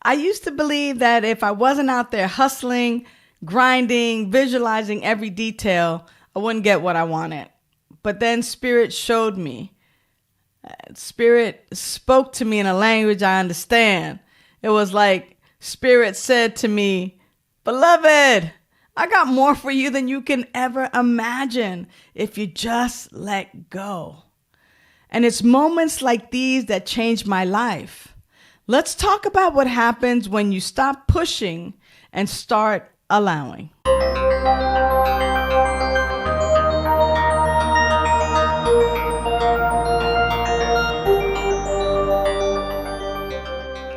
I used to believe that if I wasn't out there hustling, grinding, visualizing every detail, I wouldn't get what I wanted. But then Spirit showed me. Spirit spoke to me in a language I understand. It was like Spirit said to me, "Beloved, I got more for you than you can ever imagine if you just let go." And it's moments like these that change my life. Let's talk about what happens when you stop pushing and start allowing.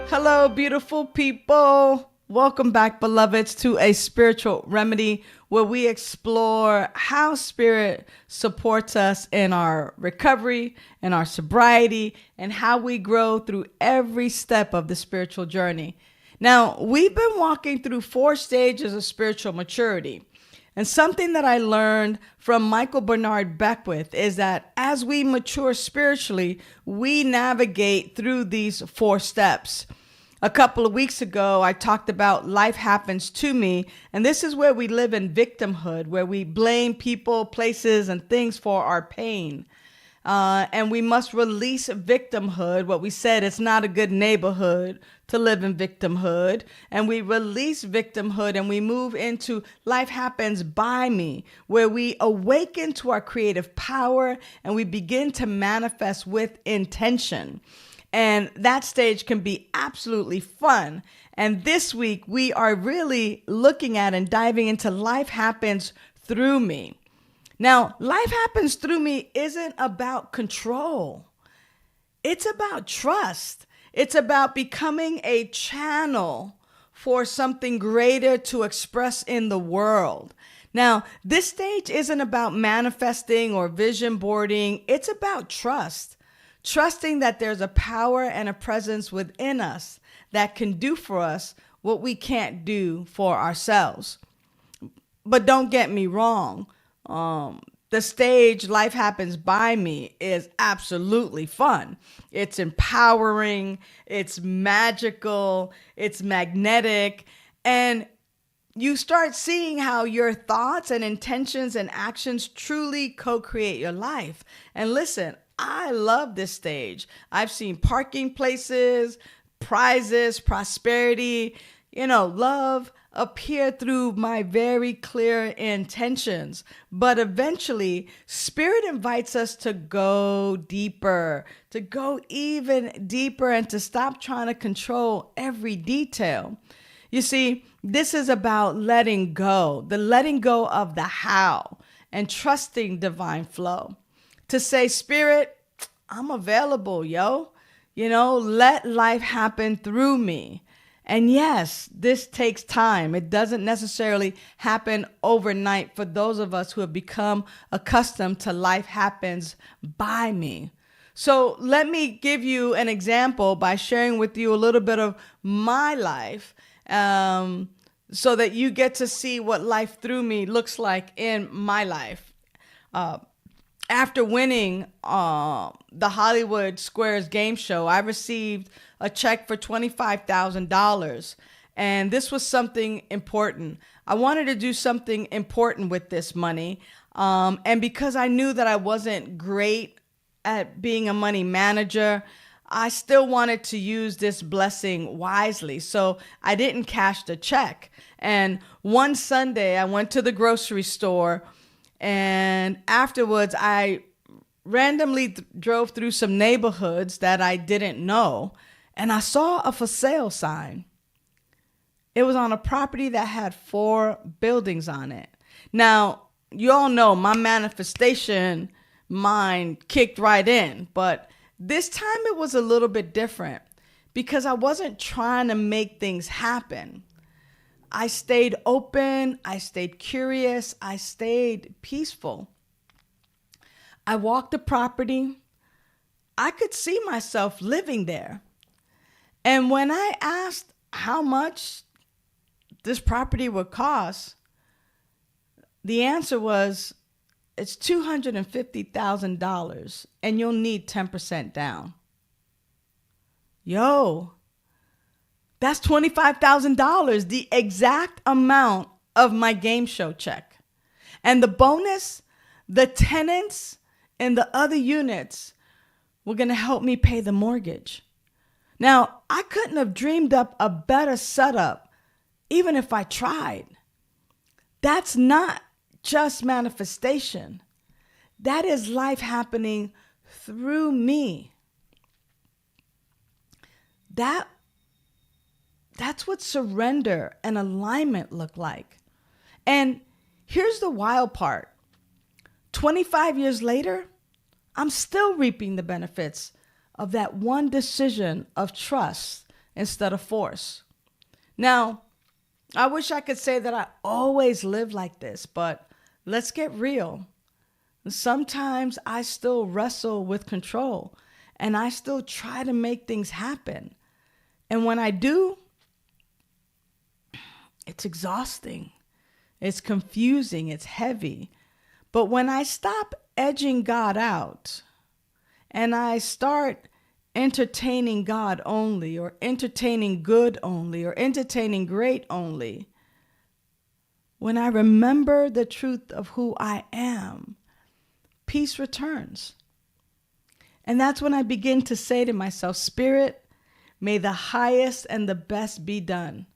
Hello, beautiful people. Welcome back, beloveds, to a spiritual remedy where we explore how spirit supports us in our recovery and our sobriety and how we grow through every step of the spiritual journey. Now, we've been walking through 4 stages of spiritual maturity. And something that I learned from Michael Bernard Beckwith is that as we mature spiritually, we navigate through these 4 steps. A couple of weeks ago, I talked about life happens to me, and this is where we live in victimhood, where we blame people, places, and things for our pain. And we must release victimhood. What we said, it's not a good neighborhood to live in victimhood. And we release victimhood and we move into life happens by me, where we awaken to our creative power and we begin to manifest with intention. And that stage can be absolutely fun. And this week, we are really looking at and diving into life happens through me. Now, life happens through me isn't about control. It's about trust. It's about becoming a channel for something greater to express in the world. Now, this stage isn't about manifesting or vision boarding. It's about trust. Trusting that there's a power and a presence within us that can do for us what we can't do for ourselves. But don't get me wrong. The stage Life Happens by Me is absolutely fun. It's empowering. It's magical. It's magnetic. And you start seeing how your thoughts and intentions and actions truly co-create your life. And listen, I love this stage. I've seen parking places, prizes, prosperity, love appear through my very clear intentions. But eventually, Spirit invites us to go deeper, to go even deeper, and to stop trying to control every detail. You see, this is about letting go, the letting go of the how, and trusting divine flow. To say, Spirit, I'm available, yo. Let life happen through me. And yes, this takes time. It doesn't necessarily happen overnight for those of us who have become accustomed to life happens by me. So let me give you an example by sharing with you a little bit of my life, so that you get to see what life through me looks like in my life. After winning the Hollywood Squares game show, I received a check for $25,000. And this was something important. I wanted to do something important with this money. And because I knew that I wasn't great at being a money manager, I still wanted to use this blessing wisely. So I didn't cash the check. And one Sunday, I went to the grocery store. And afterwards, I randomly drove through some neighborhoods that I didn't know, and I saw a for sale sign. It was on a property that had 4 buildings on it. Now, you all know my manifestation mind kicked right in, but this time it was a little bit different because I wasn't trying to make things happen. I stayed open, I stayed curious, I stayed peaceful. I walked the property. I could see myself living there. And when I asked how much this property would cost, the answer was, it's $250,000 and you'll need 10% down. Yo, That's $25,000, the exact amount of my game show check. And the bonus, the tenants and the other units were going to help me pay the mortgage. Now, I couldn't have dreamed up a better setup even if I tried. That's not just manifestation. That is life happening through me. That's what surrender and alignment look like. And here's the wild part. 25 years later, I'm still reaping the benefits of that one decision of trust instead of force. Now, I wish I could say that I always live like this, but let's get real. Sometimes I still wrestle with control and I still try to make things happen. And when I do, it's exhausting. It's confusing. It's heavy. But when I stop edging God out and I start entertaining God only, or entertaining good only, or entertaining great only, when I remember the truth of who I am, peace returns. And that's when I begin to say to myself, Spirit, may the highest and the best be done.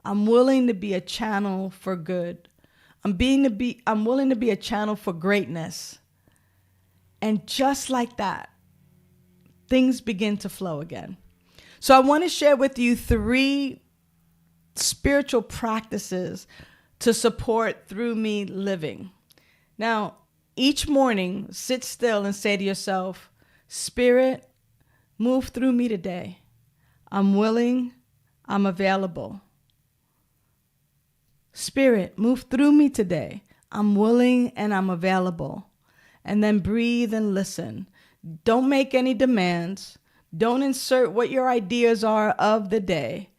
I'm willing to be a channel for good. I'm willing to be a channel for greatness. And just like that, things begin to flow again. So I want to share with you 3 spiritual practices to support through me living. Now, each morning, sit still and say to yourself, Spirit, move through me today. I'm willing, I'm available. Spirit, move through me today. I'm willing and I'm available. And then breathe and listen. Don't make any demands. Don't insert what your ideas are of the day.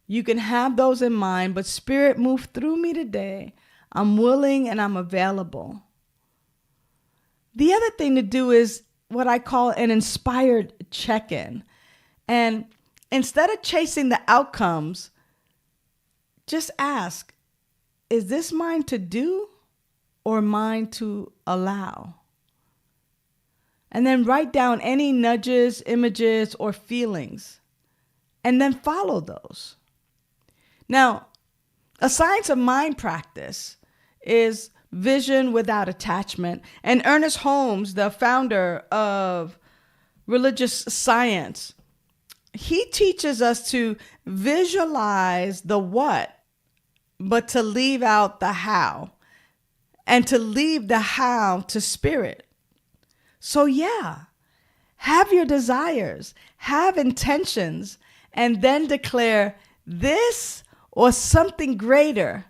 You can have those in mind, but Spirit, move through me today. I'm willing and I'm available. The other thing to do is what I call an inspired check-in. And instead of chasing the outcomes, just ask, is this mine to do or mine to allow? And then write down any nudges, images, or feelings, and then follow those. Now, a science of mind practice is vision without attachment. And Ernest Holmes, the founder of religious science, he teaches us to visualize the what, but to leave out the how, and to leave the how to spirit. So yeah, have your desires, have intentions, and then declare this or something greater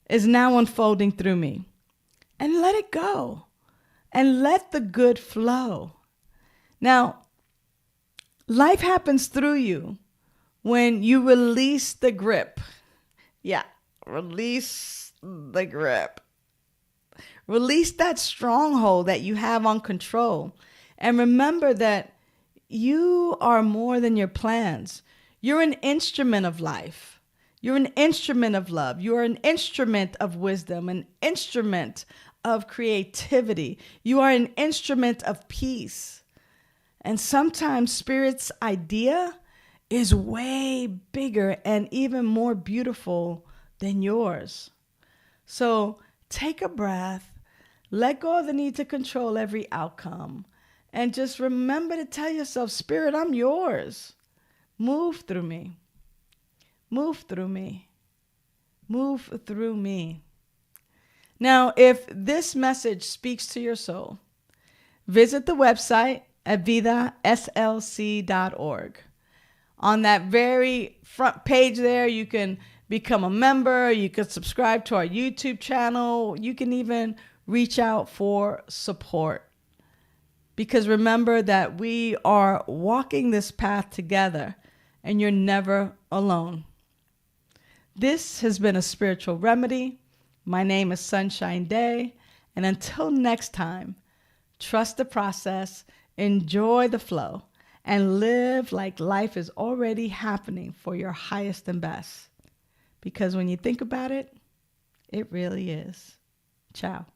is now unfolding through me. And let it go. And let the good flow. Now, life happens through you when you release the grip. Yeah, release the grip. Release that stronghold that you have on control. And remember that you are more than your plans. You're an instrument of life. You're an instrument of love. You are an instrument of wisdom, an instrument of creativity. You are an instrument of peace. And sometimes Spirit's idea is way bigger and even more beautiful than yours. So take a breath. Let go of the need to control every outcome. And just remember to tell yourself, Spirit, I'm yours. Move through me. Move through me. Move through me. Now, if this message speaks to your soul, visit the website at vidaslc.org. On that very front page there, you can become a member. You can subscribe to our YouTube channel. You can even reach out for support. Because remember that we are walking this path together and you're never alone. This has been a spiritual remedy. My name is Sunshine Daye. And until next time, trust the process, enjoy the flow, and live like life is already happening for your highest and best. Because when you think about it, it really is. Ciao.